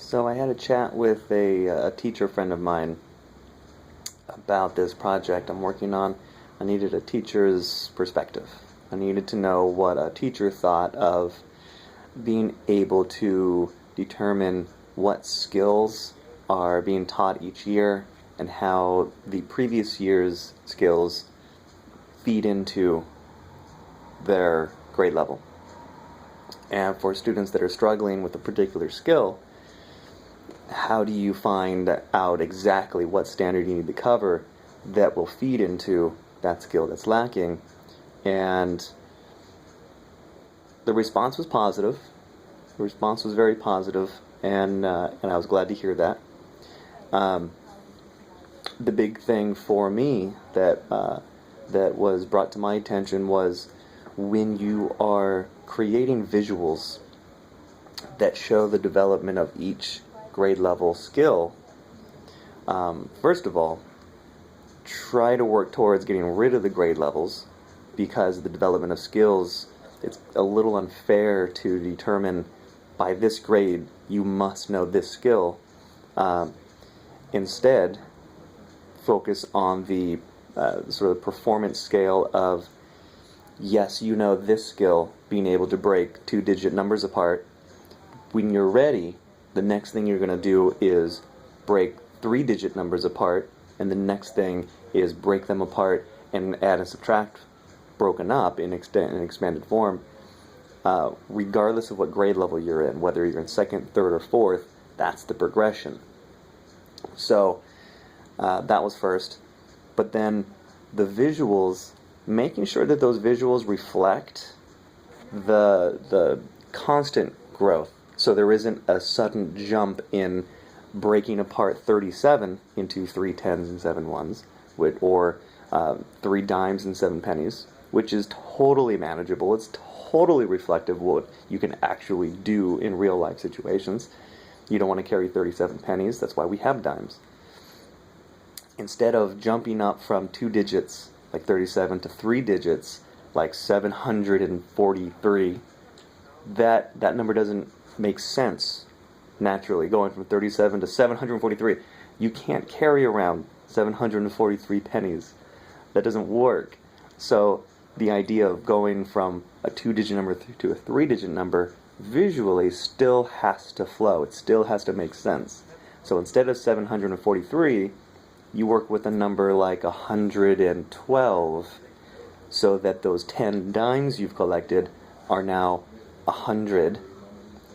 So I had a chat with a teacher friend of mine about this project I'm working on. I needed a teacher's perspective. I needed to know what a teacher thought of being able to determine what skills are being taught each year and how the previous year's skills feed into their grade level. And for students that are struggling with a particular skill, how do you find out exactly what standard you need to cover that will feed into that skill that's lacking? And the response was positive. The response was very positive, and I was glad to hear that. The big thing for me that was brought to my attention was when you are creating visuals that show the development of each grade level skill, first of all, try to work towards getting rid of the grade levels, because the development of skills, it's a little unfair to determine by this grade you must know this skill. Instead, focus on the sort of performance scale of, yes, you know this skill, being able to break two-digit numbers apart. When you're ready, the next thing you're going to do is break three-digit numbers apart, and the next thing is break them apart and add and subtract broken up in expanded form, regardless of what grade level you're in, whether you're in second, third, or fourth. That's the progression. So that was first. But then the visuals, making sure that those visuals reflect the constant growth. So there isn't a sudden jump in breaking apart 37 into 3 tens and 7 ones, or 3 dimes and 7 pennies, which is totally manageable. It's totally reflective of what you can actually do in real life situations. You don't want to carry 37 pennies. That's why we have dimes. Instead of jumping up from 2 digits, like 37, to 3 digits, like 743, that number doesn't make sense naturally. Going from 37 to 743, you can't carry around 743 pennies. That doesn't work. So the idea of going from a 2-digit number to a 3-digit number visually still has to flow. It still has to make sense. So instead of 743, you work with a number like 112, so that those 10 dimes you've collected are now 100,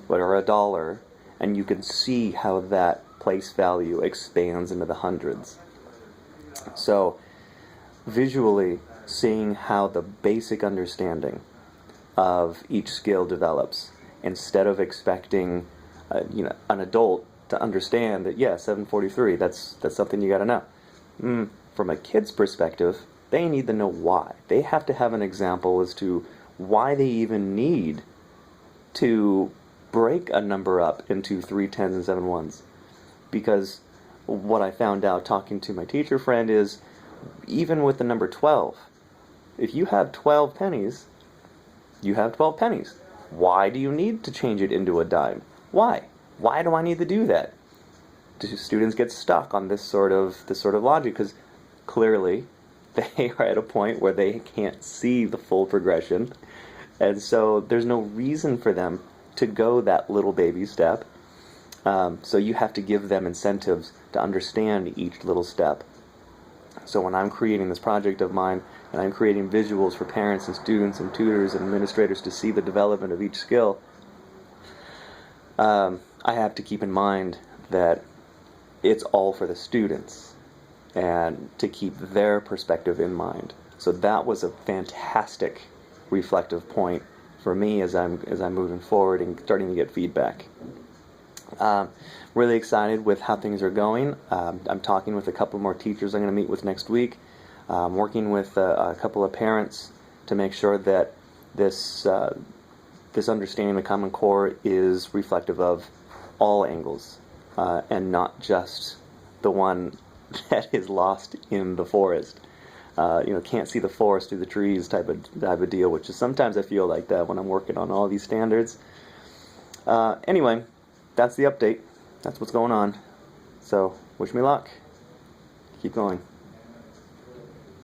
or a dollar, and you can see how that place value expands into the hundreds. So visually seeing how the basic understanding of each skill develops, instead of expecting an adult to understand that, yeah, 743, that's something you got to know. From a kid's perspective, they need to know why. They have to have an example as to why they even need to break a number up into 3 tens and 7 ones. Because what I found out talking to my teacher friend is, even with the number 12, if you have 12 pennies, you have 12 pennies. Why do you need to change it into a dime? Why? Why do I need to do that? Do students get stuck on this sort of logic? Because clearly they are at a point where they can't see the full progression, and so there's no reason for them to go that little baby step. So you have to give them incentives to understand each little step. So when I'm creating this project of mine, and I'm creating visuals for parents and students and tutors and administrators to see the development of each skill, I have to keep in mind that it's all for the students, and to keep their perspective in mind. So that was a fantastic reflective point for me as I'm moving forward and starting to get feedback. Really excited with how things are going. I'm talking with a couple more teachers I'm going to meet with next week. Working with a couple of parents to make sure that this understanding of the Common Core is reflective of all angles, and not just the one that is lost in the forest. Can't see the forest through the trees type of deal, which is sometimes I feel like that when I'm working on all these standards. Anyway, that's the update. That's what's going on. So, wish me luck. Keep going.